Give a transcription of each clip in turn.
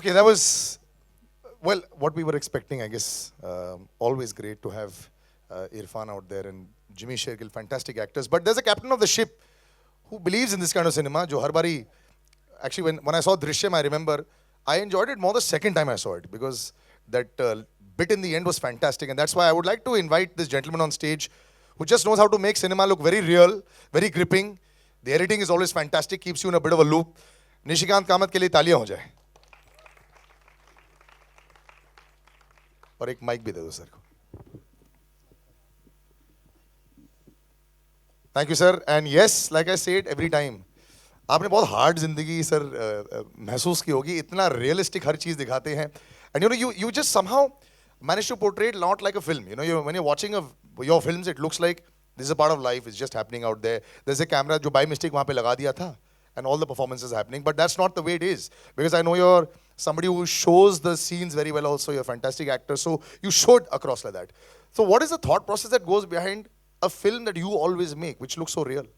Okay, that was, well, what we were expecting, I guess. Always great to have Irfan out there and Jimmy Shergill, fantastic actors. But there's a captain of the ship who believes in this kind of cinema. Jo har bari, actually, when I saw Drishyam, I remember I enjoyed it more the second time I saw it because that bit in the end was fantastic. And that's why I would like to invite this gentleman on stage who just knows how to make cinema look very real, very gripping. The editing is always fantastic, keeps you in a bit of a loop. Nishikant Kamat के लिए तालियां हो जाए और एक mic भी दे दो sir को. Thank you sir. And yes, like I said every time, आपने बहुत हार्ड जिंदगी सर महसूस की होगी. इतना रियलिस्टिक हर चीज दिखाते हैं. And you just somehow manage to portray it not like a film. When you're watching your films, it looks like this is a part of life. It's just happening out there. There's a camera जो by mistake वहाँ पे लगा दिया था, and all the performances happening. But that's not the way it is, because I know you're somebody who shows the scenes very well. Also, you're a fantastic actor, so you showed across like that. So, what is the thought process that goes behind a film that you always make, which looks so real?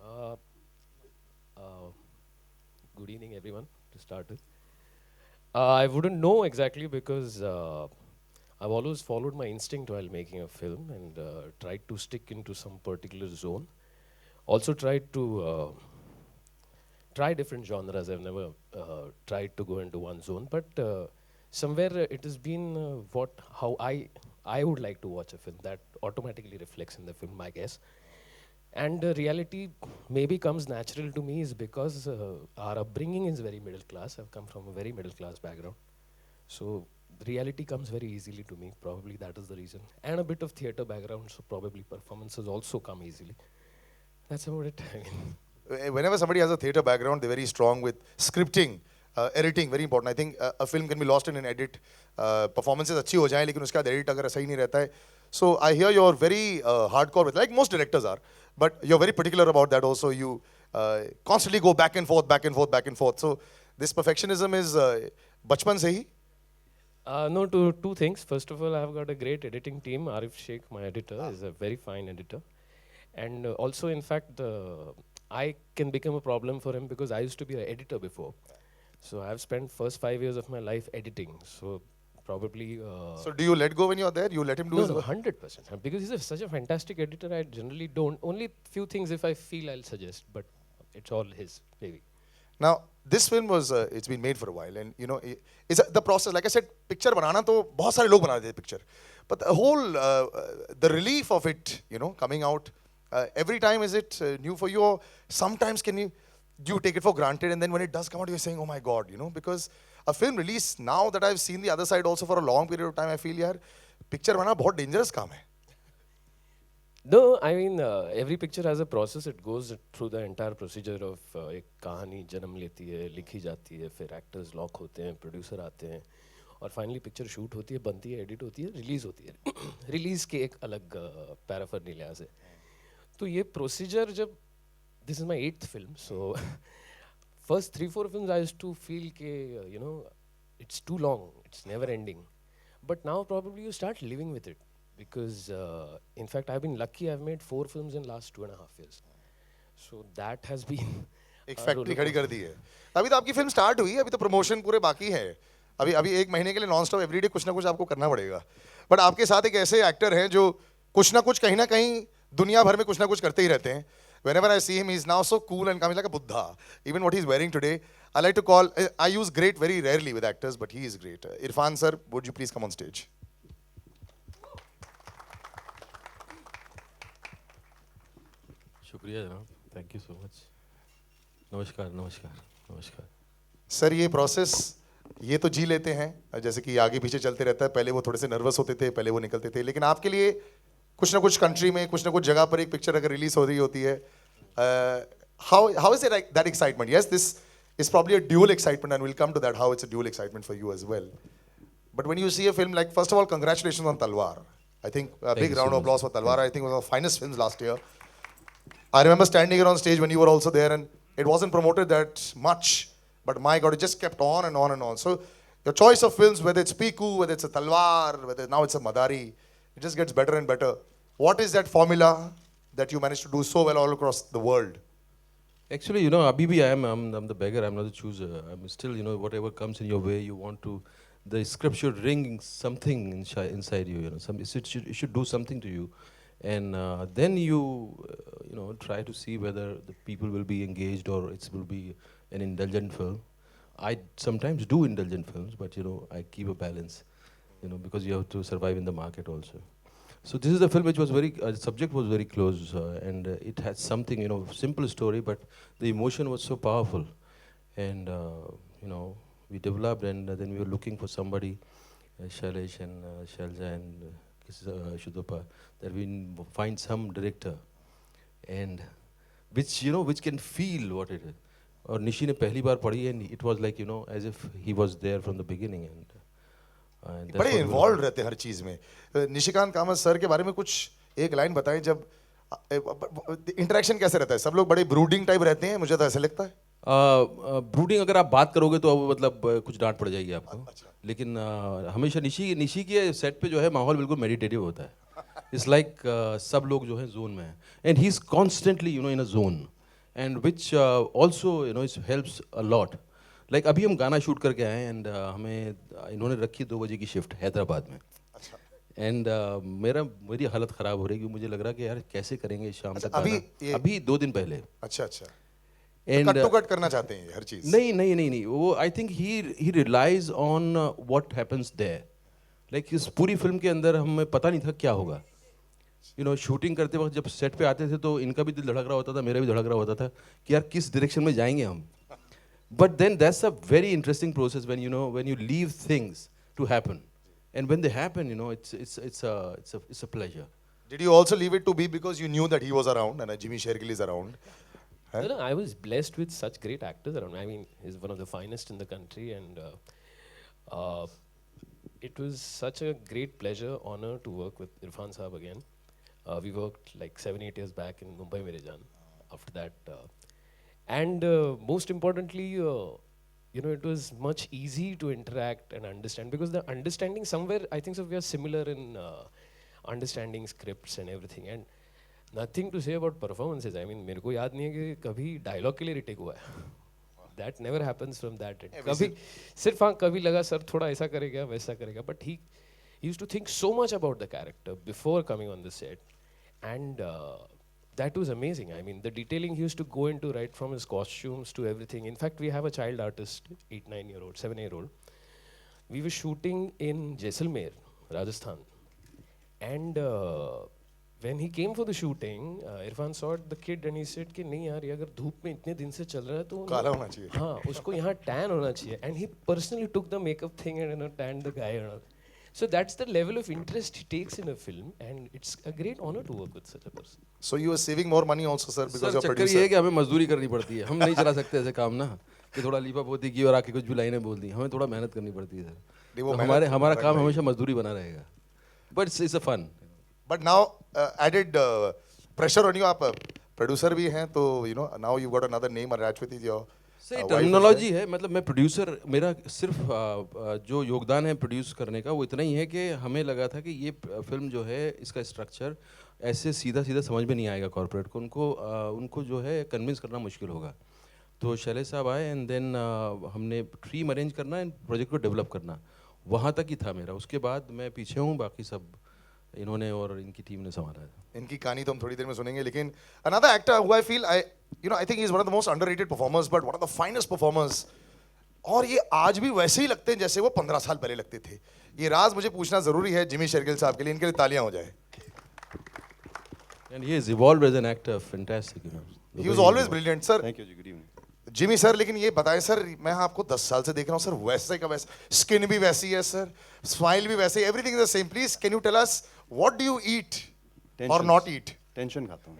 Uh, uh, Good evening, everyone. To start with, I wouldn't know exactly because I've always followed my instinct while making a film and tried to stick into some particular zone. Also tried to try different genres. I've never tried to go into one zone, but somewhere it has been how I would like to watch a film that automatically reflects in the film, I guess. And reality maybe comes natural to me is because our upbringing is very middle class. I've come from a very middle class background. So reality comes very easily to me. Probably that is the reason. And a bit of theatre background, so probably performances also come easily. That's about it. I mean, Whenever somebody has a theatre background, they're very strong with scripting, editing, very important. I think a film can be lost in an edit. Performances अच्छी हो जाएं, लेकिन उसका edit अगर सही नहीं रहता है. So I hear you're very hardcore with, like most directors are, but you're very particular about that also. You constantly go back and forth, back and forth, back and forth. So this perfectionism is बचपन से ही. no, two things. First of all, I've got a great editing team. Arif Sheikh, my editor, is a very fine editor. And also, in fact, I can become a problem for him because I used to be an editor before. So I've spent first 5 years of my life editing. So probably. So do you let go when you're there? You let him do No, his no, work? 100%. Because he's such a fantastic editor, I generally don't. Only few things if I feel I'll suggest, but it's all his, maybe. Now, this film was, it's been made for a while, and it's the process. Like I said, picture बनाना तो बहुत सारे लोग बना देते picture, but the whole, the relief of it, coming out, every time is it new for you, or sometimes do you take it for granted, and then when it does come out, you're saying, oh my God, because a film release, now that I've seen the other side also for a long period of time, I feel यार, picture बनाना बहुत dangerous काम है. No, I mean, every picture has a process. It goes through the entire procedure of एक कहानी जन्म लेती है, लिखी जाती है, फिर actors lock होते हैं, producer आते हैं, और finally picture shoot होती है, बनती है, edit होती है, release होती है. Release के एक अलग paraphernalia से. तो ये procedure जब, this is my 8th film, so first 3-4 films I used to feel के, it's too long, it's never ending. But now probably you start living with it. Because in fact I've been lucky, I've made 4 films in last 2.5 years. So that has been एक factory खड़ी कर दी है. अभी तो आपकी film start हुई है, अभी तो प्रमोशन पूरे बाकी है. अभी एक महीने के लिए नॉन स्टॉप एवरीडे कुछ ना कुछ आपको करना पड़ेगा. बट आपके साथ एक ऐसे एक्टर हैं जो कुछ ना कहीं दुनिया भर में कुछ ना कुछ करते ही रहते हैं. Whenever I see him, he's now so cool and coming like a Buddha. Even what he's wearing today, I like to call, I use great very rarely with actors, but he is great. Irfan sir, would you please come on stage? शुक्रिया जनाब, thank you so much. नमस्कार नमस्कार नमस्कार. Sir ये process ये तो जी लेते हैं, जैसे कि आगे पीछे चलते रहता है. पहले वो थोड़े से नर्वस होते थे, पहले वो निकलते थे, लेकिन आपके लिए कुछ ना कुछ कंट्री में कुछ ना कुछ जगह पर एक पिक्चर अगर रिलीज हो रही होती है, how is it that excitement? Yes, this is probably a dual excitement and will come to that how it's a dual excitement for you as well. But when you see a film like, first of all, congratulations on Talwar. I think a big round of applause for Talwar. I think it was one of the finest films last year. I remember standing here on stage when you were also there, and it wasn't promoted that much, but my God, it just kept on and on and on. So your choice of films, whether it's Piku, whether it's a Talwar, whether now it's a Madari, it just gets better and better. What is that formula that you managed to do so well all across the world? Actually, you know, Abhi bhi I'm the beggar. I'm not the chooser. I'm still, you know, whatever comes in your way, you want to. The script should ring something inside you. You know, it should do something to you, and then you, you know, try to see whether the people will be engaged or it will be an indulgent film. I sometimes do indulgent films, but you know, I keep a balance. You know, because you have to survive in the market also. So this is a film which was very, subject was very close, and it had something, you know, simple story, but the emotion was so powerful, and you know, we developed, and then we were looking for somebody, Shailesh and Shalja and Shudhopa, that we find some director, and which, you know, which can feel what it is. और निशी ने पहली बार पढ़ी and it was like, you know, as if he was there from the beginning, and that's बड़े what we were involve रहते हैं हर चीज में। Nishikant Kamat sir के बारे में कुछ एक लाइन बताएं, जब इंटरेक्शन कैसे रहता है? सब लोग बड़े ब्रूडिंग टाइप रहते हैं, मुझे तो ऐसा लगता है। ब्रूडिंग अगर आप बात करोगे तो अब मतलब कुछ डांट पड़ जाएगी आपको, लेकिन हमेशा निशी के सेट पे जो है माहौल बिल्कुल मेडिटेटिव होता है। इट्स लाइक सब लोग जो है जोन में हैं, and he is constantly, you know, in a zone, and which also, you know, it helps a lot. Like अभी हम गाना शूट करके आए, एंड हमें इन्होंने रखी 2 बजे की शिफ्ट हैदराबाद में, एंड मेरी हालत ख़राब हो रही है, क्योंकि मुझे लग रहा है कि यार कैसे करेंगे शाम तक गाना। अभी 2 दिन पहले। अच्छा अच्छा, एंड कट टू कट करना चाहते हैं हर चीज? नहीं, वो I think he realise on what happens there. Like इस पूरी फिल्म के अंदर हमें पता नहीं था क्या होगा। यू नो, शूटिंग करते वक्त जब सेट पे आते थे तो इनका भी दिल धड़क रहा होता था, मेरा भी धड़क रहा होता था कि यार किस डायरेक्शन में जाएंगे हम। But then that's a very interesting process when, you know, when you leave things to happen, and when they happen, you know, it's a pleasure. Did you also leave it to be because you knew that he was around and Jimmy Shergill is around? No, I was blessed with such great actors around. I mean, he's one of the finest in the country, and it was such a great pleasure, honor to work with Irfan Saab again. We worked like 7-8 years back in Mumbai Mere Jaan. After that, and most importantly, you know, it was much easy to interact and understand, because the understanding somewhere, I think so, we are similar in understanding scripts and everything. And nothing to say about performances. I mean, मेरे को याद नहीं है कि कभी dialogue के लिए retake हुआ है. That never happens from that end. कभी सिर्फ हाँ कभी लगा सर थोड़ा ऐसा करेगा वैसा करेगा, but he used to think so much about the character before coming on the set, and that was amazing. I mean, the detailing he used to go into, right from his costumes to everything. In fact, we have a child artist, 8-9-year-old, 7-year-old. We were shooting in Jaisalmer, Rajasthan, and when he came for the shooting, Irfan saw the kid and he said कि नहीं यार, ये अगर धूप में इतने दिन से चल रहा है तो काला होना चाहिए। हाँ, उसको यहाँ tan होना चाहिए. And he personally took the makeup thing and, you know, tanned the guy and all. So that's the level of interest he takes in a film, and it's a great honor to work with such a person. So you are saving more money also, sir, because sir you're चक्कर ये है producer. कि हमें मजदूरी करनी पड़ती है, हम नहीं चला सकते ऐसे काम ना कि थोड़ा लीपा पोती की और आके कुछ भी लाइनें बोल दी। हमें थोड़ा मेहनत करनी पड़ती है सर, नहीं, वो तो मेहनत हमारा तो काम भाई। हमेशा मजदूरी बना रहेगा, but it's a fun. But now added pressure on you. आप producer भी हैं, तो you know now you got another name attached with it. Your सही wife is टर्मिनोलॉजी there. है, मतलब मैं प्रोड्यूसर, मेरा सिर्फ जो योगदान है प्रोड्यूस करने का वो इतना ही है कि हमें लगा था कि ये फिल्म जो है इसका स्ट्रक्चर ऐसे सीधा सीधा समझ में नहीं आएगा कॉर्पोरेट को, उनको जो है कन्विंस करना मुश्किल होगा। तो शैलेश साहब आए, एंड देन हमने थीम अरेंज करना एंड प्रोजेक्ट को डेवलप करना, वहाँ तक ही था मेरा। उसके बाद मैं पीछे हूँ, बाकी सब इन्होंने और इनकी टीम ने संभाला है। इनकी कहानी तो हम थोड़ी देर में सुनेंगे, लेकिन another actor who I feel I think he is one of the most underrated performers, but one of the finest performers. और ये आज भी वैसे ही लगते हैं जैसे वो 15 साल पहले लगते थे। ये राज मुझे पूछना जरूरी है जिमी शेरगिल साहब के लिए, इनके लिए तालियां हो जाए। And he has evolved as an actor, fantastic, you know. He was always brilliant, sir. Thank you ji, good evening. Jimmy sir, लेकिन ये बताएं सर, मैं आपको 10 साल से देख रहा हूँ सर, वैसे का वैसा, स्किन भी वैसी है सर, स्माइल भी वैसे, everything is the same. Please can you tell us what do you eat और नॉट ईट? टेंशन खाता हूँ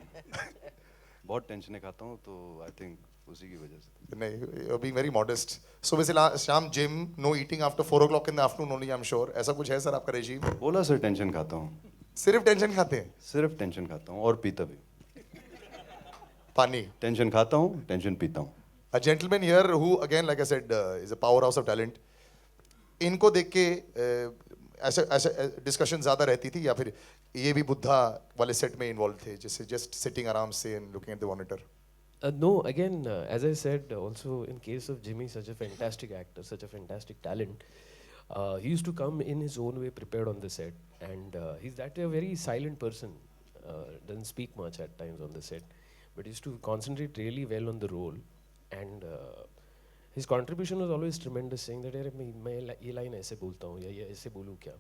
बहुत टेंशन खाता हूँ, तो आई थिंक उसी की वजह से। नहीं, you are being very modest. सुबह से शाम gym, no eating after 4 o'clock in the afternoon only, I am sure. ऐसा कुछ है सर आपका रेजीम? बोला सर, टेंशन खाता हूँ, सिर्फ टेंशन खाते हैं? सिर्फ टेंशन खाता हूँ और पीता भी। पानी? टेंशन खाता हूँ, टेंशन पीता हूँ। A gentleman here who again, like I said, is a powerhouse of talent. इनको देख के ऐसे डिस्कशन ज़्यादा रहती थी, या फिर ये भी बुद्धा वाले सेट में इन्वॉल्व थे, जैसे जस्ट सिटिंग आराम से and looking at the monitor? No, again, as I said, also in case of Jimmy, such a fantastic actor, such a fantastic talent, he used to come in his own way prepared on the set. And he's that a very silent person, doesn't speak much at times on the set, but used to concentrate really well on the role. And his contribution was always tremendous, saying that "अरे मैं ये line ऐसे बोलता हूँ या ये ऐसे बोलूँ क्या?"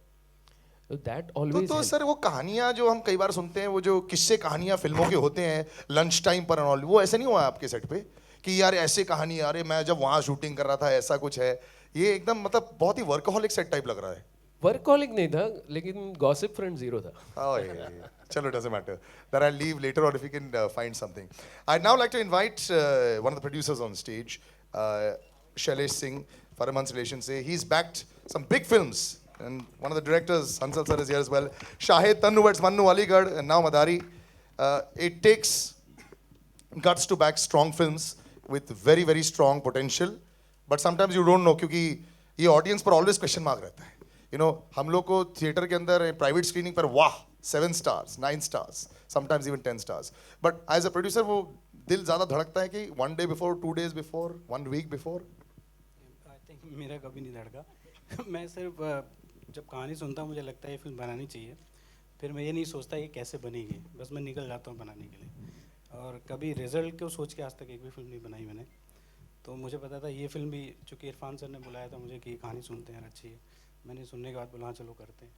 So that always तो helped. सर वो कहानियां जो हम कई बार सुनते हैं, वो जो किस्से कहानियां फिल्मों के होते हैं लंच टाइम पर ऑल, वो ऐसे नहीं हुआ आपके सेट पे कि यार ऐसे कहानी, अरे मैं जब वहां शूटिंग कर रहा था ऐसा कुछ है? ये एकदम मतलब बहुत ही वर्कहोलिक सेट टाइप लग रहा है. वर्कहॉलिक नहीं था, लेकिन गॉसिप फ्रेंड जीरो था. Oh, yeah. Chalo, it doesn't matter. That I'll leave later on if we can find something. I'd now like to invite one of the producers on stage, Shailesh Singh, Paramhansa Relations. He's backed some big films. And one of the directors, Hansal sir, is here as well. Shahid Tannu, it's Mannu Aligarh, and now Madari. It takes guts to back strong films with very, very strong potential. But sometimes you don't know, क्योंकि ये audience पर always question mark रहता है. You know, हम लोग को theatre के अंदर प्राइवेट स्क्रीनिंग पर वाह 7 stars, 9 stars, sometimes even 10 stars. But as a producer वो दिल ज़्यादा धड़कता है कि 1 day before, 2 days before, 1 week before. I think मेरा कभी नहीं धड़का मैं सिर्फ जब कहानी सुनता हूँ मुझे लगता है ये फिल्म बनानी चाहिए, फिर मैं ये नहीं सोचता ये कैसे बनेगी, बस मैं निकल जाता हूँ बनाने के लिए. और कभी रिजल्ट को सोच के आज तक एक भी फिल्म नहीं बनाई मैंने. तो मुझे पता था ये फिल्म भी, चूँकि इरफान सर ने बुलाया था मुझे कि कहानी सुनते हैं यार अच्छी है, मैंने सुनने के बाद बोला हाँ चलो करते हैं.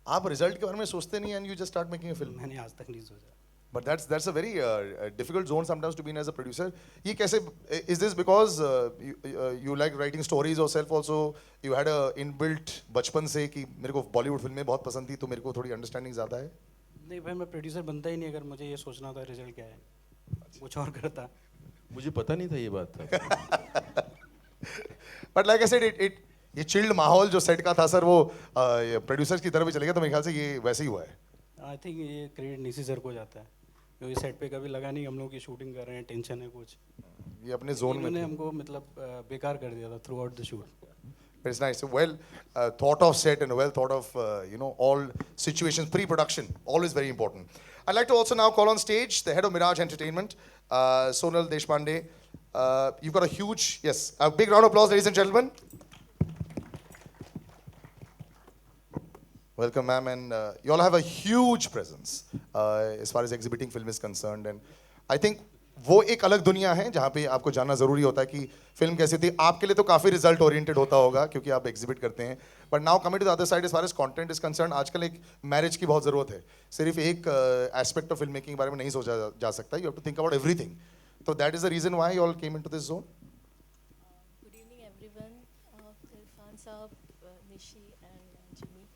आप रिजल्ट के बारे में सोचते नहीं and you just start making a film. मैंने आज तक नहीं सोचा. But that's a very difficult zone sometimes to be in as a producer. ये कैसे, is this because you like writing stories yourself also? You had a inbuilt बचपन से कि मेरे को बॉलीवुड फिल्में बहुत पसंद थी तो मेरे को थोड़ी अंडरस्टैंडिंग ज़्यादा है? नहीं भाई, मैं प्रोड्यूसर बनता ही नहीं अगर मुझे ये सोचना होता रिजल्ट क्या है, कुछ और करता. मुझे पता नहीं था ये बात था. But like I said, ये चिल्ड माहौल जो सेट का था सर, वो प्रोड्यूसर्स की तरफ भी चले गया, तो मेरे ख्याल से ये वैसे ही हुआ है. आई थिंक ये क्रेडिट निशी सर को जाता है, क्योंकि सेट पे कभी लगा नहीं हम लोग की शूटिंग कर रहे हैं, टेंशन है कुछ. ये अपने जोन में इन्होंने थे. हमको मतलब बेकार कर दिया था through out the shoot. It's nice. Well thought of set and well thought of all situations, pre-production, always very important. I'd like to also now call on stage the head of Mirage Entertainment, Sonal Deshpande. You've got a huge, yes, a big round of applause, ladies and gentlemen. Welcome, ma'am, and you all have a huge presence as far as exhibiting film is concerned, and I think वो एक अलग दुनिया है जहाँ पे आपको जानना ज़रूरी होता है कि फिल्म कैसी थी. आपके लिए तो काफ़ी रिजल्ट ओरिएंटेड होता होगा क्योंकि आप एग्जिबिट करते हैं. But now coming to the other side, as far as content is concerned, आजकल एक मैरिज की बहुत ज़रूरत है. सिर्फ एक एस्पेक्ट ऑफ फिल्म मेकिंग के बारे में नहीं सोचा जा सकता. You have to think about everything. तो that is the reason why you all came into this zone. Good evening, everyone. Irfan Saab, Nishi, and Jimmy.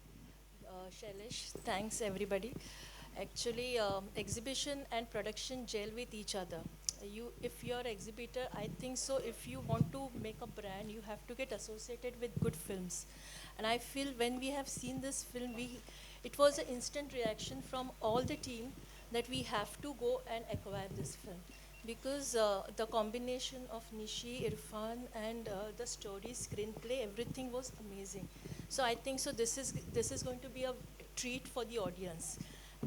Shailesh, thanks everybody. Actually, exhibition and production gel with each other. If you're an exhibitor, I think so. If you want to make a brand, you have to get associated with good films. And I feel when we have seen this film, it was an instant reaction from all the team that we have to go and acquire this film. Because the combination of Nishi, Irfan, and the story, screenplay, everything was amazing. So I think so. This is going to be a treat for the audience,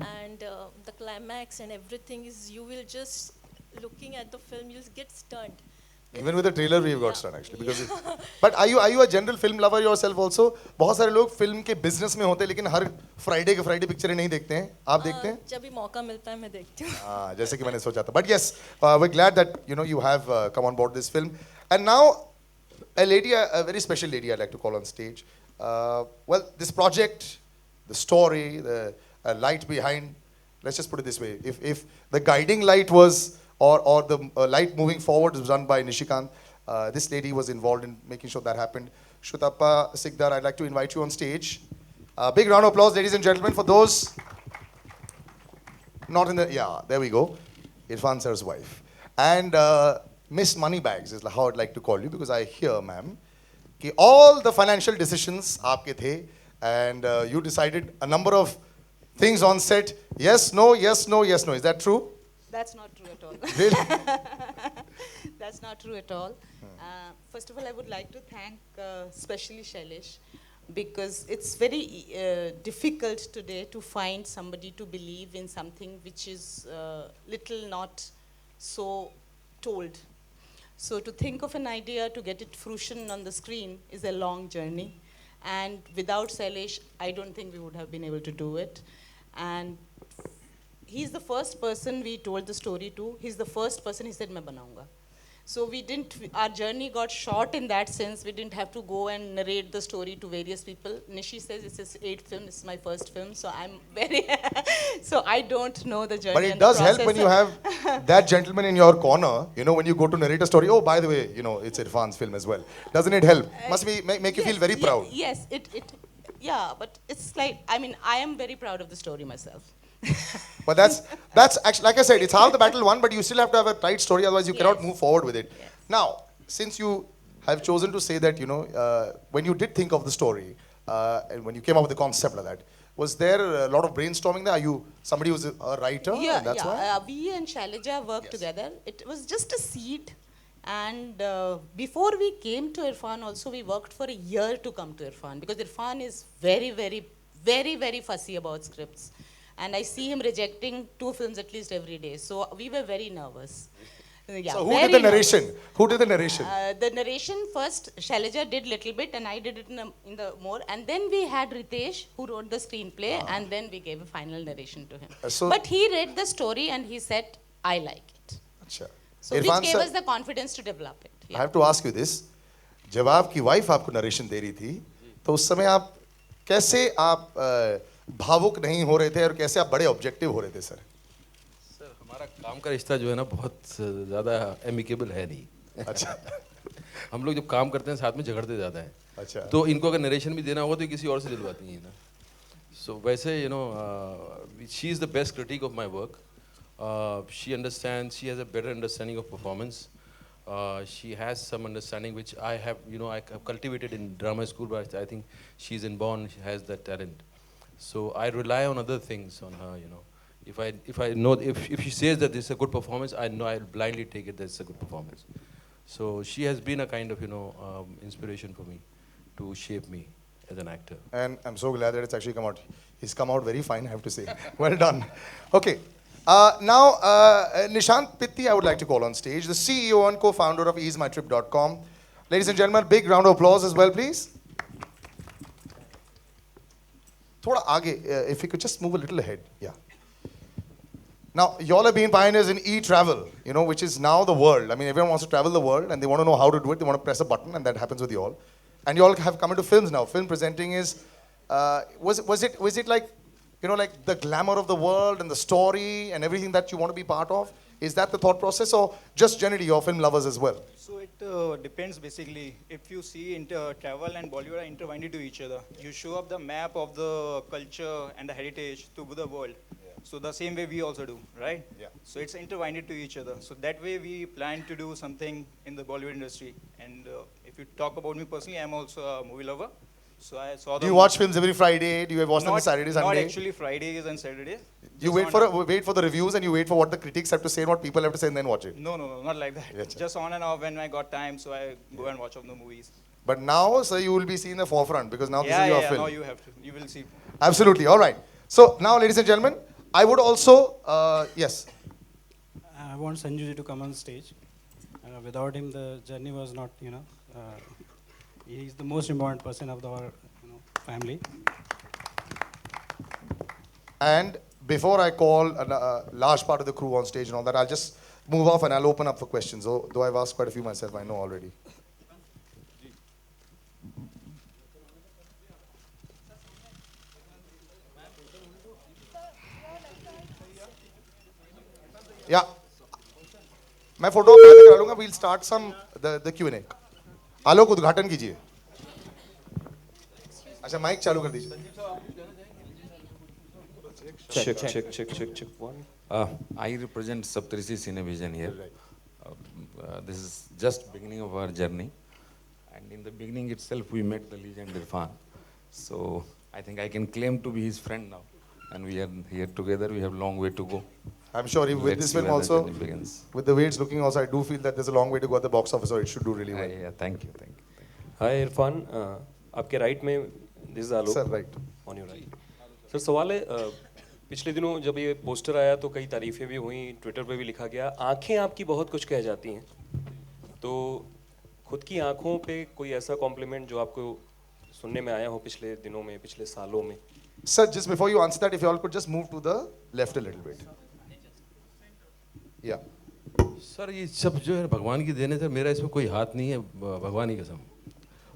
and the climax and everything is, you will just looking at the film, you'll get stunned. Even with the trailer, we've got stunned actually. Because but are you a general film lover yourself also? बहुत सारे लोग film के business में होते हैं लेकिन हर Friday के Friday पिक्चरें नहीं देखते हैं. आप देखते हैं? जब भी मौका मिलता है मैं देखती हूँ. हाँ, जैसे कि मैंने सोचा था. But yes, we're glad that you have come on board this film. And now a lady, a very special lady, I'd like to call on stage. Well, this project, the story, the light behind. Let's just put it this way: if the guiding light was or the light moving forward was done by Nishikant, this lady was involved in making sure that happened. Shutappa Sikdar, I'd like to invite you on stage. Big round of applause, ladies and gentlemen, for those not in the, yeah, there we go. Irfan sir's wife. And Miss Moneybags is how I'd like to call you, because I hear, ma'am, कि all the financial decisions आपके थे, and you decided a number of things on set. Yes, no, yes, no, yes, no. Is that true? That's not true at all. Really? That's not true at all. First of all, I would like to thank especially Shailesh, because it's very difficult today to find somebody to believe in something which is little not so told. So to think of an idea, to get it fruition on the screen is a long journey. And without Sailesh, I don't think we would have been able to do it. And he's the first person we told the story to. He's the first person he said, "Main banaunga." So we didn't, our journey got short in that sense. We didn't have to go and narrate the story to various people. Nishi says it's his 8th film, it's my first film, so I'm very, so I don't know the journey. But it and the does help process. when you have that gentleman in your corner, you know, when you go to narrate a story. Oh, by the way, you know, it's Irfan's film as well. Doesn't it help? Must be make you feel very proud. Yes, yeah, but it's like, I mean, I am very proud of the story myself. But that's actually, like I said, it's half the battle won, but you still have to have a tight story, otherwise you cannot Yes. move forward with it. Yes. Now, since you have chosen to say that, you know, when you did think of the story, and when you came up with the concept like that, was there a lot of brainstorming there? Are you somebody who's a writer? Yeah, And that's why? we and Shailaja worked Yes. together. It was just a seed. And before we came to Irfan also, we worked for a year to come to Irfan, because Irfan is very, very, very, very fussy about scripts. And I see him rejecting 2 films at least every day. So we were very nervous. Yeah, So who very did the nervous. narration? Who did the narration? The narration first, Shailaja did little bit, and I did it in the more. And then we had Ritesh, who wrote the screenplay, and then we gave a final narration to him. So- But he read the story and he said, "I like it." Acha. So Irfan which gave sir, us the confidence to develop it. I Yeah. have to ask you this. जब आपकी wife आपको narration दे रही थी, तो उस समय आप कैसे आप भावुक नहीं हो रहे थे और कैसे आप बड़े ऑब्जेक्टिव हो रहे थे सर? सर हमारा काम का रिश्ता जो है ना बहुत ज़्यादा एमिकेबल है नहीं। अच्छा हम लोग जब काम करते हैं साथ में झगड़ते ज़्यादा हैं। अच्छा। तो इनको अगर नरेशन भी देना होगा तो ये किसी और से दिलवाती हैं ना। सो वैसे you know she is the best critic of my work. She understands, she has a better understanding of performance. She has some understanding which I have, you know, I have cultivated in drama school, but I think she's inborn, she has that talent. So I rely on other things on her, you know. If I know, if she says that this is a good performance, I know I'll blindly take it that it's a good performance. So she has been a kind of, you know, inspiration for me to shape me as an actor. And I'm so glad that it's actually come out. He's come out very fine, I have to say. Well done. Okay. Now, Nishant Pitti, I would like to call on stage, the CEO and co-founder of easemytrip.com. Ladies and gentlemen, big round of applause as well, please. Thoda aage, if you could just move a little ahead. Yeah. Now, y'all have been pioneers in e-travel, you know, which is now the world. I mean, everyone wants to travel the world and they want to know how to do it. They want to press a button, and that happens with y'all. And y'all have come into films now. Film presenting is, was it like, you know, like the glamour of the world and the story and everything that you want to be part of? Is that the thought process, or just generally you're film lovers as well? So it depends basically. If you see travel and Bollywood are intertwined to each other, you show up the map of the culture and the heritage to the world. So the same way we also do, right? Yeah. So it's intertwined to each other. So that way we plan to do something in the Bollywood industry. And if you talk about me personally, I'm also a movie lover. So I saw the. Do you watch films every Friday? Do you watch them on Saturday, Not Sunday? actually Fridays and Saturdays. You Just wait for the reviews and you wait for what the critics have to say and what people have to say and then watch it. No, not like that. Yeah, sure. Just on and off when I got time, so I go and watch all the movies. But now, sir, you will be seen in the forefront because now this Yeah, is your yeah, film. now you have to. You will see. Absolutely. All right. So now, ladies and gentlemen, I would also, yes. I want Sanju ji to come on stage. Without him, the journey was not, you know, he's the most important person of our, you know, family. And before I call a large part of the crew on stage and all that, I'll just move off and I'll open up for questions. Though I've asked quite a few myself, I know already. Yeah. मैं photo करा लूंगा. We'll start some the Q&A. आलोक उद्घाटन कीजिए. अच्छा mic चालू कर दीजिए. Check. One. I represent Saptarshi Cinevision here. This is just beginning of our journey. And in the beginning itself, we met the legend Irfan. So I think I can claim to be his friend now. And we are here together. We have a long way to go. I'm sure with Let's this see film where the also, journey begins. with the way it's looking also, I do feel that there's a long way to go at the box office, or it should do really well. Yeah, thank you. हाय इरफान आपके right में this is Alok Sir, right. On your right sir सवाल है पिछले दिनों जब ये poster आया तो कई तारीफें भी हुई, ट्विटर पे भी लिखा गया, आंखें आपकी बहुत कुछ कह जाती हैं। तो खुद की आंखों पे कोई ऐसा कॉम्प्लीमेंट जो आपको सुनने में आया हो पिछले दिनों में, पिछले सालों में? Sir, just before you answer that, if you all could just move to the left a little bit. Yeah. Sir ये सब जो है भगवान की देन है सर, मेरा इसमें कोई हाथ नहीं है, भगवान की कसम।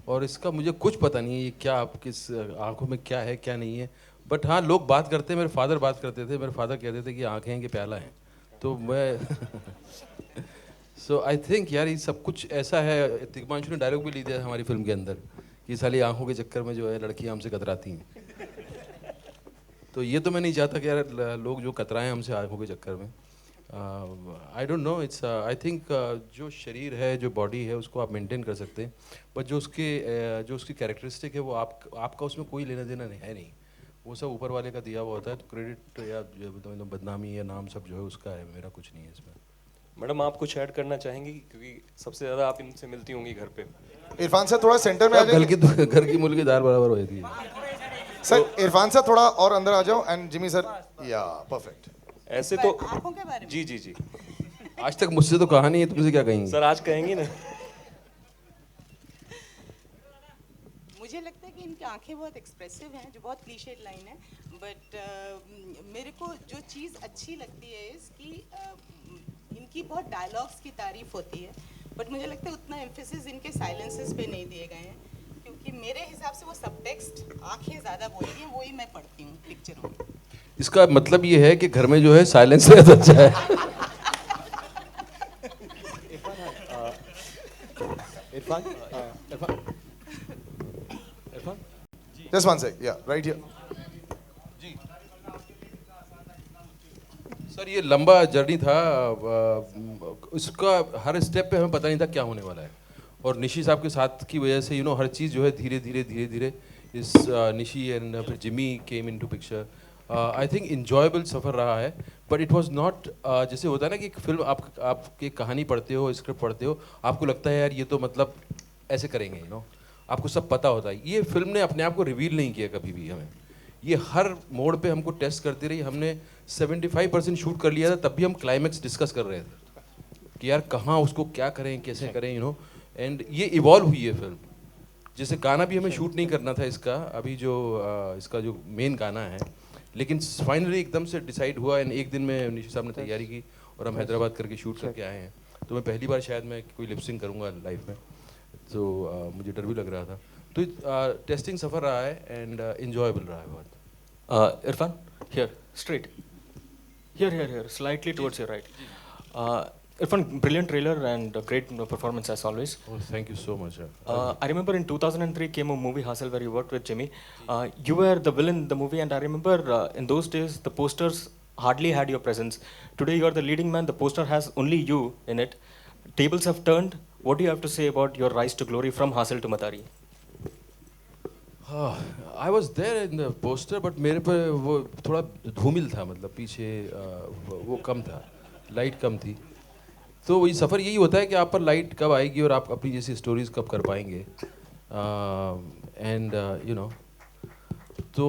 और इसका मुझे कुछ पता नहीं है ये क्या आप किस आंखों में क्या है क्या नहीं है। बट हाँ, लोग बात करते हैं, मेरे फादर बात करते थे, मेरे फादर कहते थे कि आंखें हैं कि प्याला है। तो मैं सो आई थिंक यार ये सब कुछ ऐसा है। तिग्मांशु ने डायलॉग भी ली दिया हमारी फिल्म के अंदर कि साली आंखों के चक्कर में जो है लड़कियां हमसे कतराती हैं। तो ये तो मैं नहीं चाहता कि यार लोग जो कतराएं हमसे आंखों के चक्कर में। I don't know, it's I think जो शरीर है, जो बॉडी है, उसको आप मेंटेन कर सकते हैं, बट जो उसकी कैरेक्टरिस्टिक है वो आपका उसमें कोई लेना देना नहीं है। नहीं, वो सब ऊपर वाले का दिया हुआ होता है। तो क्रेडिट या जो बदनामी या नाम सब जो है उसका है, मेरा कुछ नहीं है इसमें। मैडम आप कुछ ऐड करना चाहेंगी, क्योंकि सबसे ज़्यादा आप इनसे मिलती होंगी घर पे? इरफान सर थोड़ा सेंटर में आ जाइए। घर की मुर्गी दाल बराबर हो जाती है। सर इरफान सर थोड़ा और अंदर आ जाओ, एंड जिमी सर, या परफेक्ट। ऐसे तो आंखों के बारे में? जी जी जी। आज तक मुझसे तो कहा नहीं है, तुमसे क्या कहेंगे? सर आज कहेंगी ना? मुझे लगता है कि इनकी आंखें बहुत एक्सप्रेसिव हैं, जो बहुत क्लीशेड लाइन है, बट मेरे को जो चीज़ अच्छी लगती है इसकी इनकी बहुत डायलॉग्स की तारीफ होती है, बट मुझे लगता है उतना एम्फेसिस इनके साइलेंसेस पे नहीं दिए गए हैं, क्योंकि मेरे हिसाब से वो सब टेक्स्ट आंखें ज़्यादा बोलती हैं, वही मैं पढ़ती हूँ पिक्चरों में। इसका मतलब ये है कि घर में जो है साइलेंस रहता अच्छा है। Just one sec, yeah, right here. Sir ये लंबा जर्नी था, उसका हर स्टेप पे हमें पता नहीं था क्या होने वाला है, और निशी साहब के साथ की वजह से हर चीज़ जो है धीरे धीरे इस निशी एंड फिर Jimmy came into picture. I think enjoyable सफ़र रहा है, बट इट वाज नॉट जैसे होता है ना कि एक फिल्म आप एक कहानी पढ़ते हो, स्क्रिप्ट पढ़ते हो, आपको लगता है यार ये तो मतलब ऐसे करेंगे, आपको सब पता होता है। ये फिल्म ने अपने आप को रिवील नहीं किया कभी भी हमें, ये हर मोड़ पे हमको टेस्ट करती रही। हमने 75% शूट कर लिया था, तब भी हम क्लाइमैक्स डिस्कस कर रहे थे कि यार कहाँ उसको क्या करें, कैसे करें, एंड ये इवॉल्व हुई है फिल्म। जैसे गाना भी हमें शूट नहीं करना था इसका, अभी जो इसका जो मेन गाना है, लेकिन फाइनली एकदम से डिसाइड हुआ, एंड एक दिन में निशी साहब ने तैयारी की और हम हैदराबाद करके शूट करके आए हैं। तो मैं पहली बार शायद मैं कोई लिपसिंग करूँगा लाइफ में, तो मुझे डर भी लग रहा था। तो टेस्टिंग सफ़र रहा है एंड इंजॉयबल रहा है बहुत। Irfan, here straight, here slightly towards your right. Irfan, brilliant trailer and a great performance as always. Oh, thank you so much. I remember in 2003 came a movie Hustle where you worked with Jimmy. You were the villain in the movie, and I remember in those days the posters hardly had your presence. Today you are the leading man. The poster has only you in it. Tables have turned. What do you have to say about your rise to glory from Hustle to Matari? I was there in the poster, but मेरे पे वो थोड़ा धूमिल था, मतलब पीछे वो कम था, लाइट कम थी। तो वही सफ़र यही होता है कि आप पर लाइट कब आएगी और आप अपनी जैसी स्टोरीज कब कर पाएंगे, एंड तो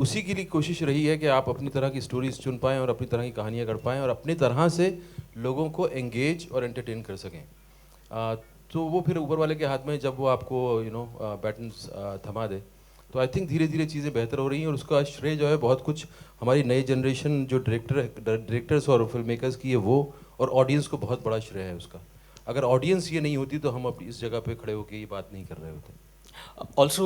उसी के लिए कोशिश रही है कि आप अपनी तरह की स्टोरीज चुन पाएँ और अपनी तरह की कहानियाँ कर पाएँ और अपनी तरह से लोगों को एंगेज और एंटरटेन कर सकें। तो वो फिर ऊपर वाले के हाथ में, जब वो आपको बैटन थमा दे, तो आई थिंक धीरे धीरे चीज़ें बेहतर हो रही हैं, और उसका श्रेय जो है बहुत कुछ हमारी नई जनरेशन जो डायरेक्टर्स और फिल्म मेकर्स की है वो, और ऑडियंस को बहुत बड़ा श्रेय है उसका। अगर ऑडियंस ये नहीं होती तो हम अपनी इस जगह पे खड़े होकर ये बात नहीं कर रहे होते। Also,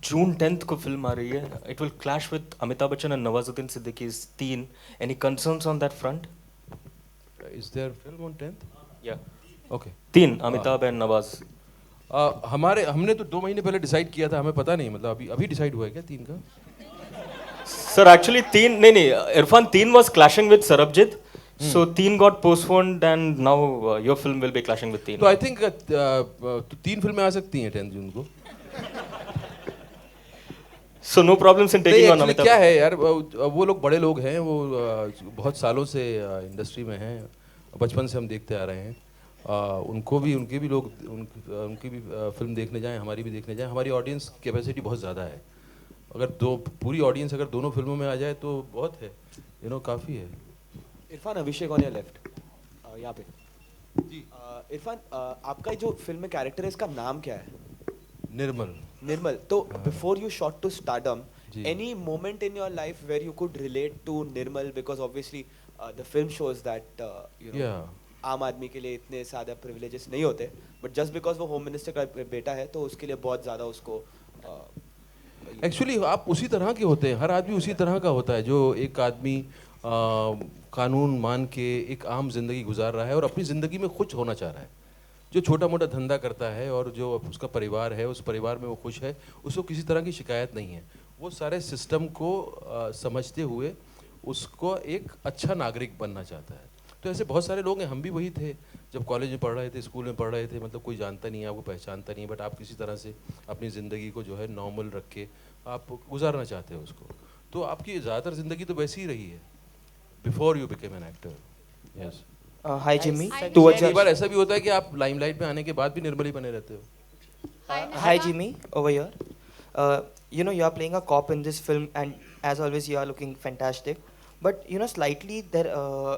June 10th को फिल्म आ रही है. It will clash with Amitabh Bachchan and Nawazuddin Siddiqui's Teen. Any concerns on that front? Is there film on 10th? Yeah. Okay. Teen, Amitabh and Nawaz. हमने तो 2 महीने पहले डिसाइड किया था, हमें पता नहीं, मतलब अभी डिसाइड हुआ है क्या 3 का? Sir, actually Teen, नहीं, Irfan, Teen was clashing with Sarabjit. So Teen got postponed and now your film will be clashing with Teen. तो I think 3 फिल्में आ सकती हैं 10 जून को। So no problems in taking on Amitabh. क्या है यार, वो लोग बड़े लोग हैं, वो बहुत सालों से इंडस्ट्री में हैं, बचपन से हम देखते आ रहे हैं। उनके भी फिल्म देखने जाएं, हमारी भी देखने जाएं। हमारी ऑडियंस कैपेसिटी बहुत ज़्यादा है, अगर दो पूरी ऑडियंस अगर दोनों फिल्मों में आ जाए तो बहुत है, काफ़ी है। इरफान, अभिषेक ऑन योर लेफ्ट, यहाँ पे जी। इरफान, आपका जो फिल्म में कैरेक्टर है इसका नाम क्या है? निर्मल। निर्मल। तो before you shot to stardom, any moment in your life where you could relate to Nirmal, because obviously the film shows that आम आदमी के लिए इतने ज़्यादा प्रिविलेजेस नहीं होते, बट जस्ट बिकॉज वो होम मिनिस्टर का बेटा है तो उसके लिए बहुत ज़्यादा उसको एक्चुअली आप उसी तरह के होते हैं, हर आदमी उसी तरह का होता है, जो एक आदमी कानून मान के एक आम जिंदगी गुजार रहा है और अपनी ज़िंदगी में खुश होना चाह रहा है, जो छोटा मोटा धंधा करता है और जो उसका परिवार है उस परिवार में वो खुश है, उसको किसी तरह की शिकायत नहीं है, वो सारे सिस्टम को समझते हुए उसको एक अच्छा नागरिक बनना चाहता है। तो ऐसे बहुत सारे लोग हैं, हम भी वही थे जब कॉलेज में पढ़ रहे थे, स्कूल में पढ़ रहे थे, मतलब कोई जानता नहीं है, आपको पहचानता नहीं है, बट आप किसी तरह से अपनी ज़िंदगी को जो है नॉर्मल रख के आप गुजारना चाहते हो उसको। तो आपकी ज़्यादातर ज़िंदगी तो वैसी ही रही है before you became an actor. Yes. Hi Jimmy, कई बार ऐसा भी होता है कि आप लाइमलाइट में आने के बाद भी निर्मली बने रहते हो। Hi Jimmy, over here. You are playing a cop in this film, and as always, you are looking fantastic. But slightly there,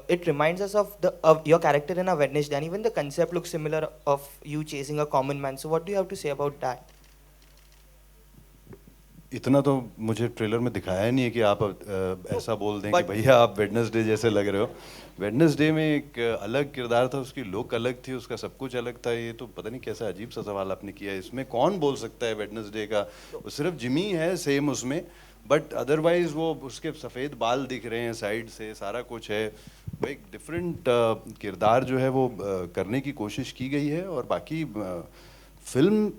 it reminds us of your character in a Wednesday, and even the concept looks similar of you chasing a common man. So what do you have to say about that? इतना तो मुझे trailer में दिखाया नहीं है कि आप ऐसा बोल दें कि भैया आप वेडनेसडे जैसे लग रहे हो। वेडनेसडे में एक अलग किरदार था, उसकी लुक अलग थी, उसका सब कुछ अलग था। ये तो पता नहीं कैसा अजीब सा सवाल आपने किया। इसमें कौन बोल सकता है वेडनेसडे का? वो सिर्फ जिमी है सेम उसमें, बट अदरवाइज वो उसके सफ़ेद बाल दिख रहे हैं साइड से, सारा कुछ है। वो एक डिफरेंट किरदार जो है वो करने की कोशिश की गई है। और बाकी फिल्म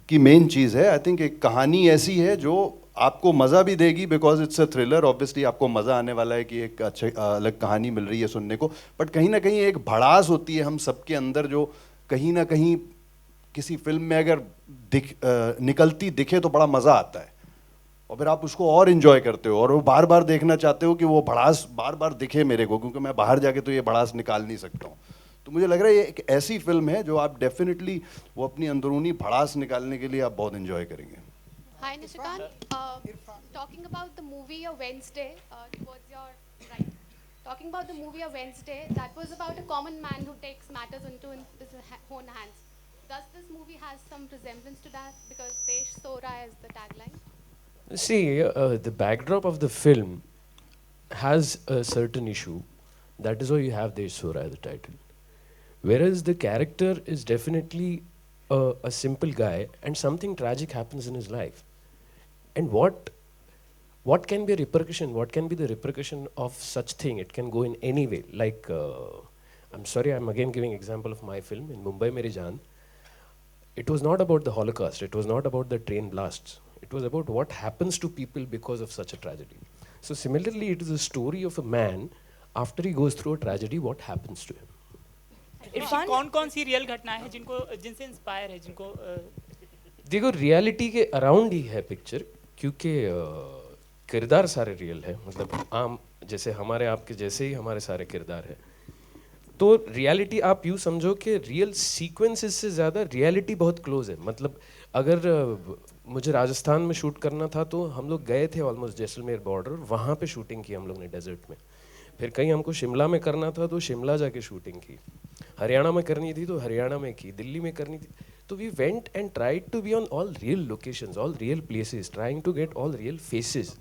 की मेन चीज़ है, आई थिंक एक कहानी ऐसी है जो आपको मज़ा भी देगी, because it's a thriller. Obviously आपको मज़ा आने वाला है कि एक अच्छी अलग कहानी मिल रही है सुनने को, बट कहीं ना कहीं एक भड़ास होती है हम सबके अंदर जो कहीं ना कहीं किसी फिल्म में अगर निकलती दिखे तो बड़ा मज़ा आता है, और फिर आप उसको और इन्जॉय करते हो और वो बार बार देखना चाहते हो कि वो भड़ास बार बार दिखे मेरे को, क्योंकि मैं बाहर जाके तो ये भड़ास निकाल नहीं सकता हूँ। तो मुझे लग रहा है ये एक ऐसी फिल्म है जो आप डेफिनेटली वो अपनी अंदरूनी भड़ास निकालने के लिए आप बहुत एंजॉय करेंगे। Hi Nishikant, talking about the movie A Wednesday, towards your right. Talking about the movie A Wednesday, that was about a common man who takes matters into his own hands. Does this movie has some resemblance to that? Because Desh Sora is the tagline. See, the backdrop of the film has a certain issue. That is why you have Desh Sora as the title. Whereas the character is definitely a simple guy, and something tragic happens in his life. And what can be a repercussion? What can be the repercussion of such thing? It can go in any way. Like, I'm sorry, I'm again giving example of my film in Mumbai Meri Jaan. It was not about the Holocaust. It was not about the train blasts. It was about what happens to people because of such a tragedy. So similarly, it is a story of a man after he goes through a tragedy, what happens to him. कौन कौन सी real घटनाएं हैं जिनसे inspire है, जिनको देखो reality के around ही है पिक्चर, क्योंकि किरदार सारे रियल है, मतलब आम जैसे हमारे आपके जैसे ही हमारे सारे किरदार है। तो रियलिटी आप यूँ समझो कि रियल सीक्वेंसेस से ज़्यादा रियलिटी बहुत क्लोज है। मतलब अगर मुझे राजस्थान में शूट करना था तो हम लोग गए थे ऑलमोस्ट जैसलमेर बॉर्डर, वहाँ पे शूटिंग की हम लोग ने डेजर्ट में। फिर कहीं हमको शिमला में करना था तो शिमला जाके शूटिंग की, हरियाणा में करनी थी तो हरियाणा में की, दिल्ली में करनी थी। तो we went and tried to be on all real locations, all real places, trying to get all real faces.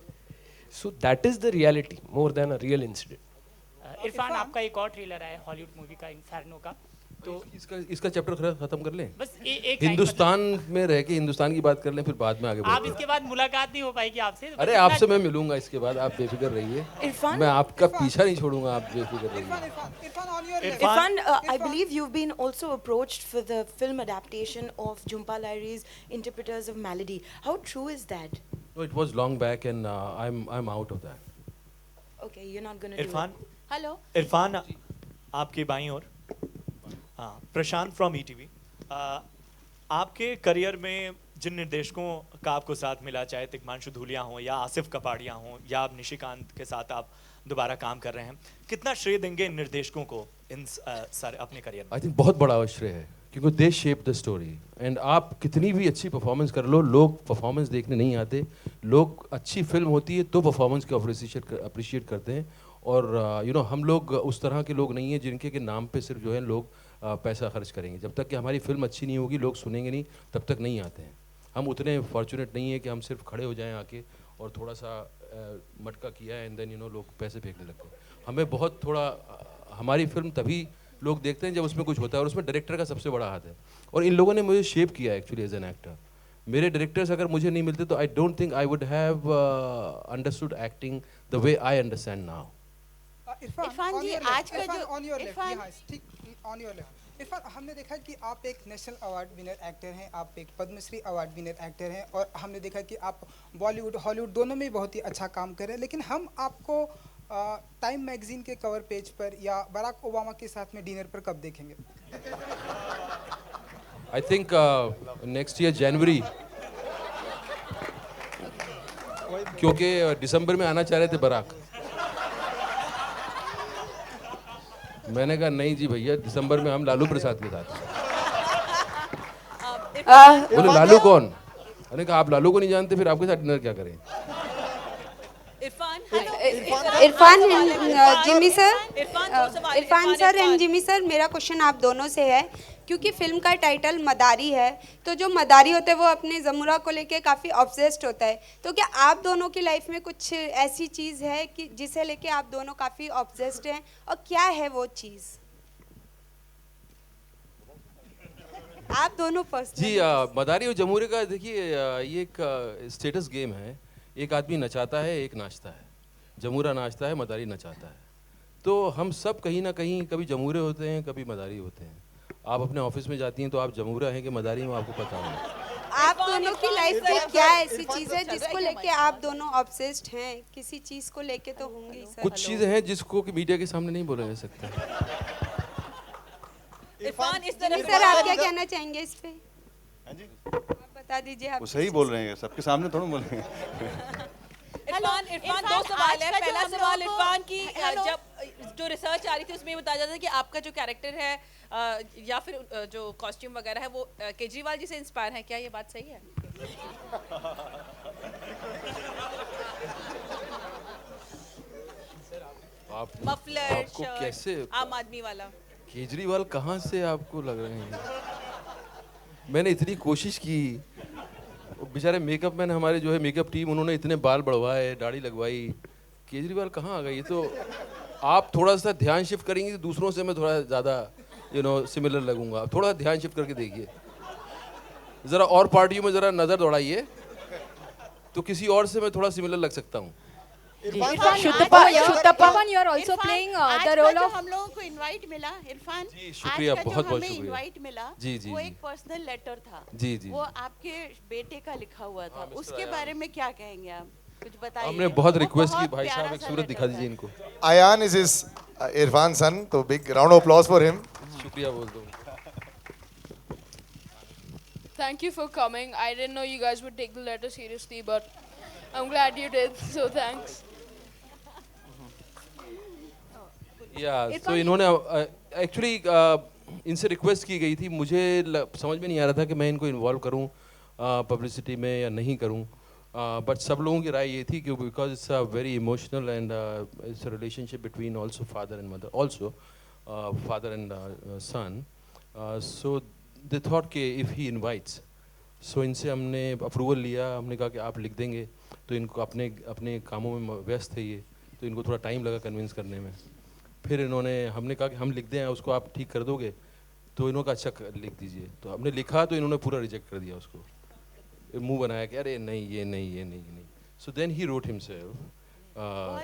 So that is the reality more than a real incident. Irrfan, आपका एक और ट्रेलर है हॉलीवुड मूवी का inferno का, तो इसका chapter खत्म कर लें, बस एक हिंदुस्तान में रह के हिंदुस्तान की बात कर लें, फिर बाद में आगे आप इसके बाद मुलाकात नहीं हो पाएगी आपसे। अरे आपसे मैं मिलूंगा इसके बाद, आप बेफिक्र रहिए, मैं आपका पीछा नहीं छोड़ूंगा, आप बेफिक्र रहिए। Irfan, I believe you've been also approached for the film adaptation of Jhumpa Lahiri's Interpreters of Melody. How true is that? No, it was long back and I'm out of that. Okay, you're not going to do it. Irfan, Hello. Irfan आपके बाईं ओर, हाँ, प्रशांत from ETV. आपके career में जिन निर्देशकों का आपको साथ मिला, चाहे तिग्मांशु धूलिया हो या आसिफ कपाड़िया हो या अब निशिकांत के साथ आप दोबारा काम कर रहे हैं, कितना श्रेय देंगे इन निर्देशकों को इन सारे अपने करियर में? आई थिंक बहुत बड़ा श्रेय है, क्योंकि दे शेप द स्टोरी। एंड आप कितनी भी अच्छी परफॉर्मेंस कर लो, लोग परफॉर्मेंस देखने नहीं आते। लोग अच्छी फिल्म होती है तो परफॉर्मेंस को अप्रिशिएट करते हैं। और हम लोग उस तरह के लोग नहीं हैं जिनके के नाम पे सिर्फ जो है लोग पैसा खर्च करेंगे। जब तक कि हमारी फिल्म अच्छी नहीं होगी, लोग सुनेंगे नहीं, तब तक नहीं आते हैं। हम उतने फॉर्चुनेट नहीं है कि हम सिर्फ खड़े हो जाएं आके और थोड़ा सा मटका किया एंड देन लोग पैसे फेंकने लगते हैं। हमें बहुत थोड़ा हमारी फिल्म तभी लोग देखते हैं जब उसमें कुछ होता है, और उसमें डायरेक्टर का सबसे बड़ा हाथ है। और इन लोगों ने मुझे शेप किया एक्चुअली एज एन एक्टर। मेरे डायरेक्टर्स अगर मुझे नहीं मिलते तो I don't think I would have understood acting the way I understand now. Irfan ji, आज का जो ऑन योर लेफ्ट इरफान, हमने देखा कि आप एक नेशनल अवार्ड विनर एक्टर हैं, आप एक पद्मश्री अवार्ड विनर एक्टर हैं, और हमने देखा कि आप बॉलीवुड हॉलीवुड दोनों में बहुत ही अच्छा काम कर रहे हैं। लेकिन हम आपको टाइम मैगजीन के कवर पेज पर या बराक ओबामा के साथ में डिनर पर कब देखेंगे? आई थिंक नेक्स्ट ईयर जनवरी, क्योंकि दिसंबर में आना चाह रहे थे बराक। मैंने कहा नहीं जी भैया, दिसंबर में हम लालू प्रसाद के साथ। बोले लालू कौन? मैंने कहा आप लालू को नहीं जानते, फिर आपके साथ डिनर क्या करें? Irfan Jimmy sir, Irfan sir and Jimmy sir, मेरा क्वेश्चन आप दोनों से है, क्योंकि फिल्म का टाइटल मदारी है, तो जो मदारी होते हैं वो अपने जमुरा को लेके काफ़ी ऑब्सेस्ड होता है। तो क्या आप दोनों की लाइफ में कुछ ऐसी चीज़ है कि जिसे लेके आप दोनों काफ़ी ऑब्सेस्ड हैं, और क्या है वो चीज़? आप दोनों पर्सनली। जी मदारी और जमूरे का देखिए, ये एक स्टेटस गेम है। एक आदमी नचाता है, एक नाचता है। जमूरा नाचता है, मदारी नचाता है। तो हम सब कहीं ना कहीं कभी जमूरे होते हैं, कभी मदारी होते हैं। आप अपने ऑफिस में जाती हैं तो आप जमूरा हैं कि मदारी हैं, आपको पता होगा। आप दोनों की लाइफ में क्या ऐसी चीज़ है जिसको लेके आप दोनों ऑब्सेस्ड हैं? किसी चीज़ को लेके तो होंगे ही सर। कुछ चीज़ें हैं जिसको कि मीडिया के सामने नहीं बोला जा सकता। इरफान, इस तरह सर आप क्या कहना चाहेंगे इस पे? आप बता दीजिए। आप वो सही बोल रहे हैं, सबके सामने थोड़ा बोल रहे हैं। इरफान दो सवाल है। पहला सवाल इरफान की, जब जो रिसर्च आ रही थी उसमें ये बताया जाता है कि आपका जो कैरेक्टर है या फिर जो कॉस्ट्यूम वगैरह है वो केजरीवाल जी से इंस्पायर है, क्या ये बात सही है? मफलर, शर्ट, आम आदमी वाला। केजरीवाल कहाँ से आपको लग रहे हैं? मैंने इतनी कोशिश की, बेचारे मेकअप मैन हमारे जो है मेकअप टीम, उन्होंने इतने बाल बढ़वाए, दाढ़ी लगवाई। केजरीवाल कहाँ आ गई? तो आप थोड़ा सा ध्यान शिफ्ट करेंगे तो दूसरों से मैं थोड़ा ज़्यादा सिमिलर लगूंगा। आप थोड़ा ध्यान शिफ्ट करके देखिए, ज़रा और पार्टियों में ज़रा नज़र दौड़ाइए तो किसी और से मैं थोड़ा सिमिलर लग सकता हूँ। Irfan, you are also playing the role of। हम लोगों को इनवाइट मिला इरफान, शुक्रिया, बहुत बहुत शुक्रिया। इनवाइट मिला, जी जी, वो एक पर्सनल लेटर था। जी जी, वो आपके बेटे का लिखा हुआ था, उसके बारे में क्या कहेंगे आप? कुछ बताइए। हमने बहुत रिक्वेस्ट की, भाई साहब एक सूरत दिखा दीजिए इनको। Ayan is his Irfan son, तो big round of applause for him. शुक्रिया बोल दो। Thank you for coming. I didn't know you guys would take the letter seriously, but I'm glad you did. So thanks. तो इन्होंने actually इनसे request की गई थी। मुझे समझ में नहीं आ रहा था कि मैं इनको इन्वॉल्व करूं पब्लिसिटी में या नहीं करूं, बट सब लोगों की राय ये थी कि because it's a very emotional and it's a relationship between also father and mother, also father and son, so they thought कि इफ़ ही इनवाइट्स, सो इनसे हमने अप्रूवल लिया। हमने कहा कि आप लिख देंगे, तो इनको अपने अपने कामों में व्यस्त है ये, तो इनको थोड़ा टाइम लगा कन्विंस करने में। फिर हमने कहा कि हम लिख दें, उसको आप ठीक कर दोगे? तो इन्होंने कहा अच्छा लिख दीजिए। तो हमने लिखा तो इन्होंने पूरा रिजेक्ट कर दिया उसको, मुंह बनाया कि अरे नहीं ये नहीं ये नहीं ये नहीं। So then he wrote himself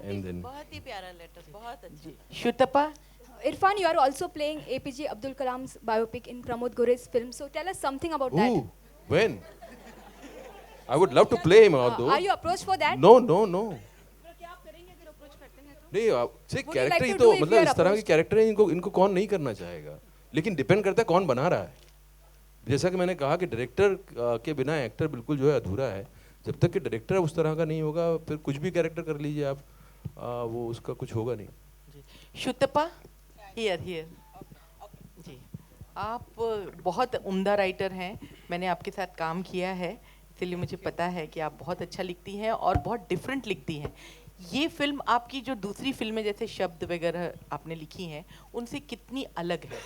and then. बहुत ही प्यारा लेटर, बहुत अच्छा। Shuttappa, Irfan, you are also playing APJ Abdul Kalam's biopic in Pramod Gore's film. So tell us something about that. When? I would love to play him out though. Are you approached for that? No, no, no. नहीं, character ही तो मतलब इस तरह के character है, इनको कौन नहीं करना चाहेगा, लेकिन डिपेंड करता है कौन बना रहा है। जैसा कि मैंने कहा कि डायरेक्टर के बिना एक्टर बिल्कुल जो है अधूरा है। जब तक कि डायरेक्टर उस तरह का नहीं होगा, फिर कुछ भी कैरेक्टर कर लीजिए आप, वो उसका कुछ होगा नहीं। Shuttappa, here. जी, आप बहुत उम्दा राइटर हैं, मैंने आपके साथ काम किया है, इसलिए मुझे पता है कि आप बहुत अच्छा लिखती हैं और बहुत डिफरेंट लिखती हैं। ये फिल्म आपकी जो दूसरी फिल्में जैसे शब्द वगैरह आपने लिखी हैं उनसे कितनी अलग है?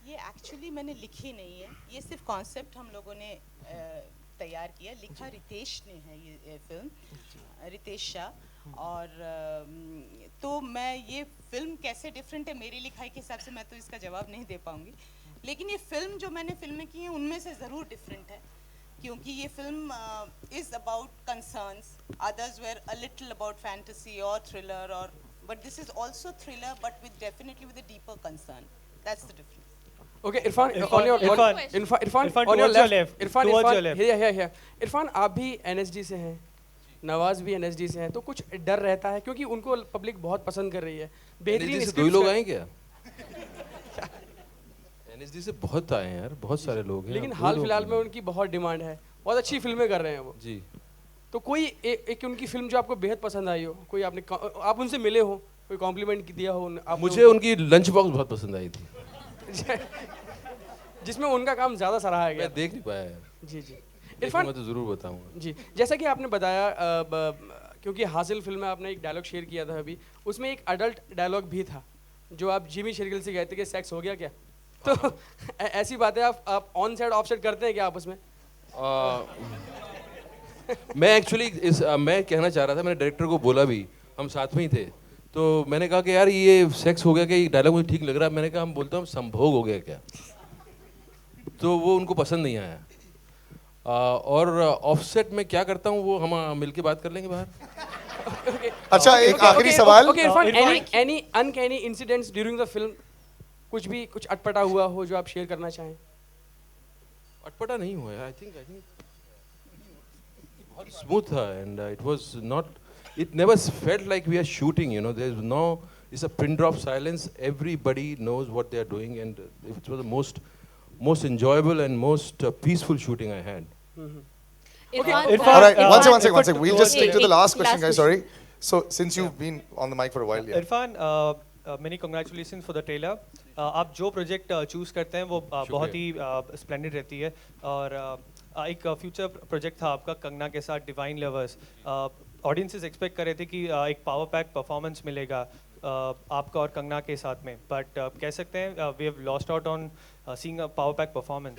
ये एक्चुअली मैंने लिखी नहीं है, ये सिर्फ कॉन्सेप्ट हम लोगों ने तैयार किया। लिखा रितेश ने है ये फिल्म, रितेश शाह। और तो मैं ये फिल्म कैसे डिफरेंट है मेरी लिखाई के हिसाब से मैं तो इसका जवाब नहीं दे पाऊंगी, लेकिन ये फिल्म जो मैंने फिल्में की हैं उनमें से ज़रूर डिफरेंट है, क्योंकि ये film is about concerns, others were a little about fantasy और थ्रिलर, और but this is also thriller but with definitely with a deeper concern, that's the difference. Okay, Irfan, on your left. Irfan, आप भी NSD से हैं, नवाज भी NSD से हैं, तो कुछ डर रहता है क्योंकि उनको पब्लिक बहुत पसंद कर रही है। बेहतरीन से 2 लोग आए क्या? NSD से बहुत आए हैं यार, बहुत सारे लोग हैं। लेकिन हाल फिलहाल में उनकी बहुत डिमांड है, बहुत अच्छी फिल्में कर रहे हैं वो जी। तो कोई एक उनकी फिल्म जो आपको बेहद पसंद आई हो, कोई आप उनसे मिले हो, कोई कॉम्प्लीमेंट दिया हो? मुझे उनकी लंच बॉक्स बहुत पसंद आई थी जिसमें उनका काम ज़्यादा सराहा गया। मैं देख नहीं पाया यार। जी जी। इरफान, मैं तो ज़रूर बताऊंगा। जी, जैसा कि आपने बताया, क्योंकि हासिल फिल्म में आपने एक डायलॉग शेयर किया था अभी, उसमें एक अडल्ट डायलॉग भी था जो आप जिमी शेरगिल से कहते कि सेक्स हो गया क्या? तो ऐसी बातें आप ऑन साइड ऑफ साइड करते हैं क्या आपस में? मैं एक्चुअली मैं कहना चाह रहा था, मैंने डायरेक्टर को बोला भी, हम साथ में ही थे, तो मैंने कहा कि यार ये सेक्स हो गया क्या, ये डायलॉग मुझे ठीक लग रहा है। मैंने कहा हम बोलते हैं संभोग हो गया क्या, तो वो उनको पसंद नहीं आया। और ऑफसेट में क्या करता हूँ वो हम मिलके बात कर लेंगे बाहर। अच्छा, एक आखिरी सवाल। Okay Irfan, any uncanny incidents during the film, कुछ अटपटा हुआ हो जो आप शेयर करना चाहें? अटपटा नहीं हुआ, आई थिंक बहुत स्मूथ था, and it was not, it never felt like we are shooting, you know, it's a pin drop silence, everybody knows what they are doing, and it was the most enjoyable and most peaceful shooting I had. Okay. All right, one second. We'll just stick to the last question, guys. Sorry. So, since you've been on the mic for a while, yeah. Irfan, many congratulations for the trailer. आप जो project choose करते हैं वो बहुत ही splendid रहती है, और एक फ्यूचर प्रोजेक्ट था आपका कंगना के साथ, डिवाइन लवर्स। ऑडियंसेस एक्सपेक्ट कर रहे थे कि एक पावर पैक परफॉर्मेंस मिलेगा आपका और कंगना के साथ में, बट कह सकते हैं we have lost out on seeing a power pack performance.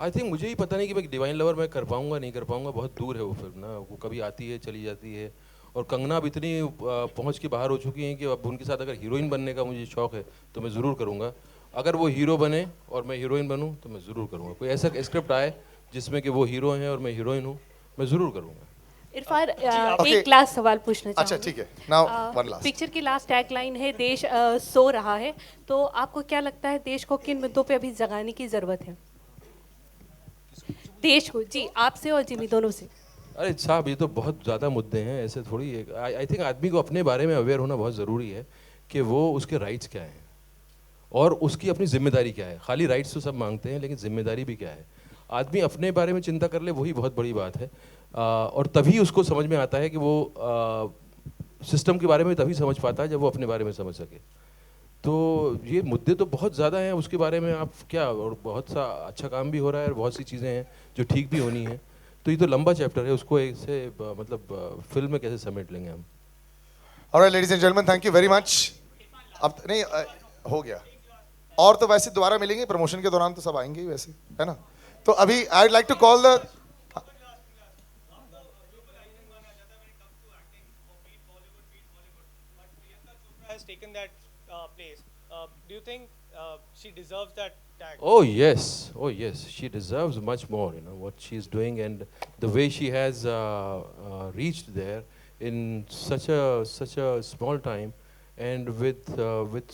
I think मुझे ही पता नहीं कि मैं डिवाइन लवर मैं कर पाऊंगा नहीं कर पाऊंगा, बहुत दूर है वो फिल्म ना, वो कभी आती है चली जाती है, और कंगना अब इतनी पहुंच के बाहर हो चुकी हैं कि अब उनके साथ अगर हीरोइन बनने का मुझे शौक है तो मैं ज़रूर करूँगा। अगर वो हीरो बने और मैं हीरोइन बनूँ तो मैं ज़रूर करूँगा। कोई ऐसा स्क्रिप्ट आए जिसमें कि वो हीरो हैं और मैं हीरोइन हूँ, मैं ज़रूर करूँगा। इरफान, एक लास्ट सवाल पूछना चाहूँगी। अच्छा ठीक है, नाउ वन लास्ट। पिक्चर की लास्ट टैगलाइन है देश सो रहा है, तो आपको क्या लगता है देश को किन मुद्दों पे अभी जगाने की जरूरत है? देश को, जी, आपसे और जिमी दोनों से। अरे साहब, ये तो बहुत ज़्यादा मुद्दे हैं, ऐसे थोड़ी है। आई थिंक आदमी को अपने बारे में अवेयर होना बहुत ज़रूरी है कि वो उसके राइट्स क्या हैं और उसकी अपनी जिम्मेदारी क्या है। खाली राइट्स तो सब मांगते हैं, लेकिन जिम्मेदारी भी क्या है। आदमी अपने बारे में चिंता कर ले, वही बहुत बड़ी बात है। और तभी उसको समझ में आता है कि वो सिस्टम के बारे में तभी समझ पाता है जब वो अपने बारे में समझ सके। तो ये मुद्दे तो बहुत ज़्यादा हैं, उसके बारे में आप क्या, और बहुत सा अच्छा काम भी हो रहा है और बहुत सी चीज़ें हैं जो ठीक भी होनी है। तो ये तो लंबा चैप्टर है, उसको ऐसे मतलब फिल्म में कैसे समेट लेंगे हम। Alright ladies and gentleman, thank you very much. अब नहीं हो गया, और तो वैसे दोबारा मिलेंगे प्रमोशन के दौरान, तो सब आएंगे ही वैसे, है ना। तो अभी I would like to call the has taken that place. Do you think she deserves that tag? Oh yes, she deserves much more. You know what she's doing and the way she has reached there in such a small time, and with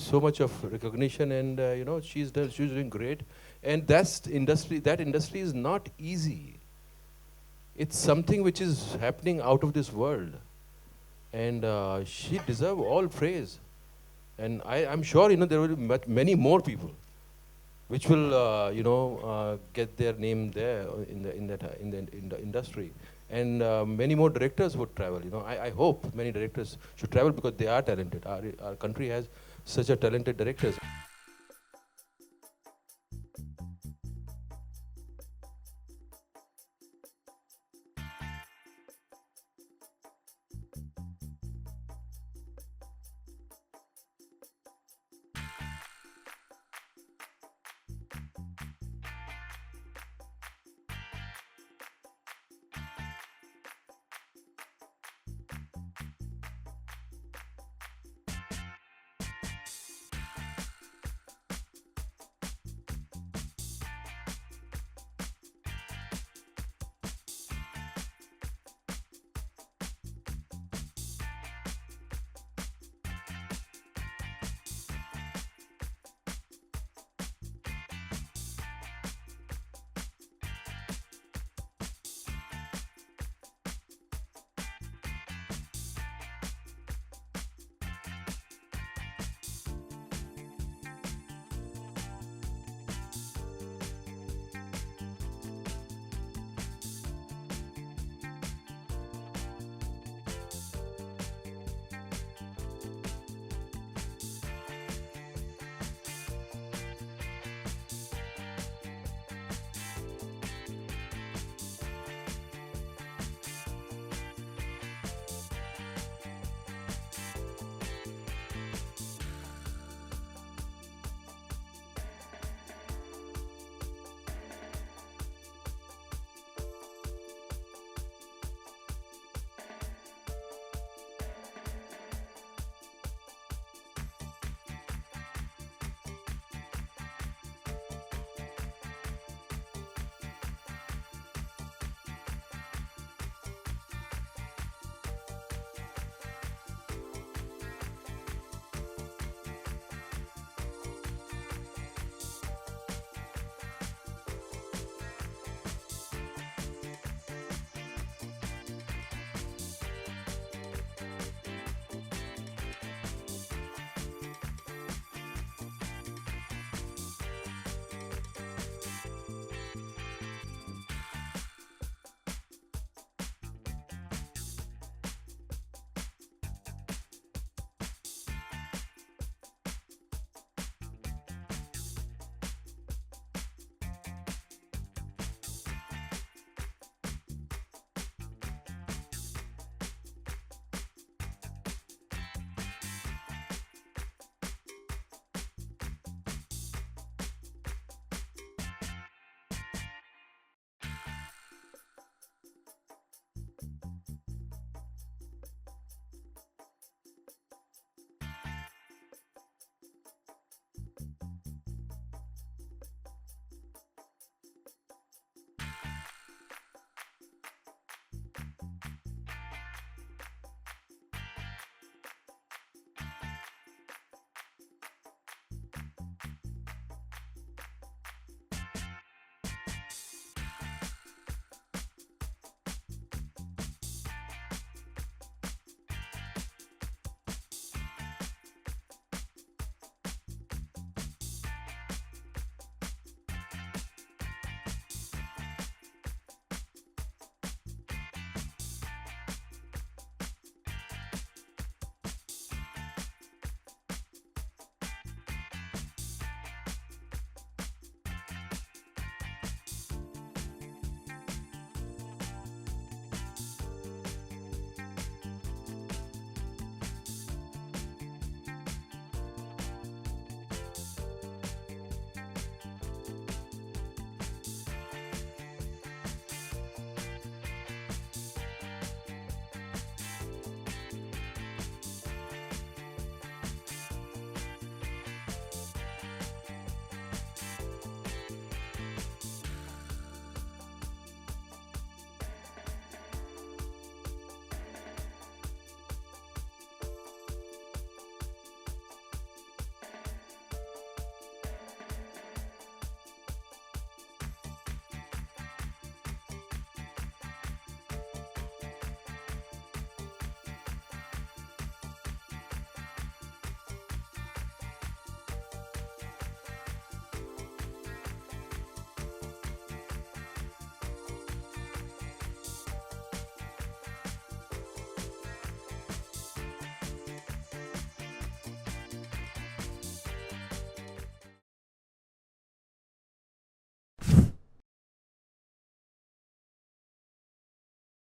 so much of recognition, and you know she's doing great. And that industry is not easy. It's something which is happening out of this world, and she deserves all praise. And I'm sure there will be many more people which will get their name there in the industry, and many more directors would travel. I hope many directors should travel because they are talented. Our country has such a talented directors.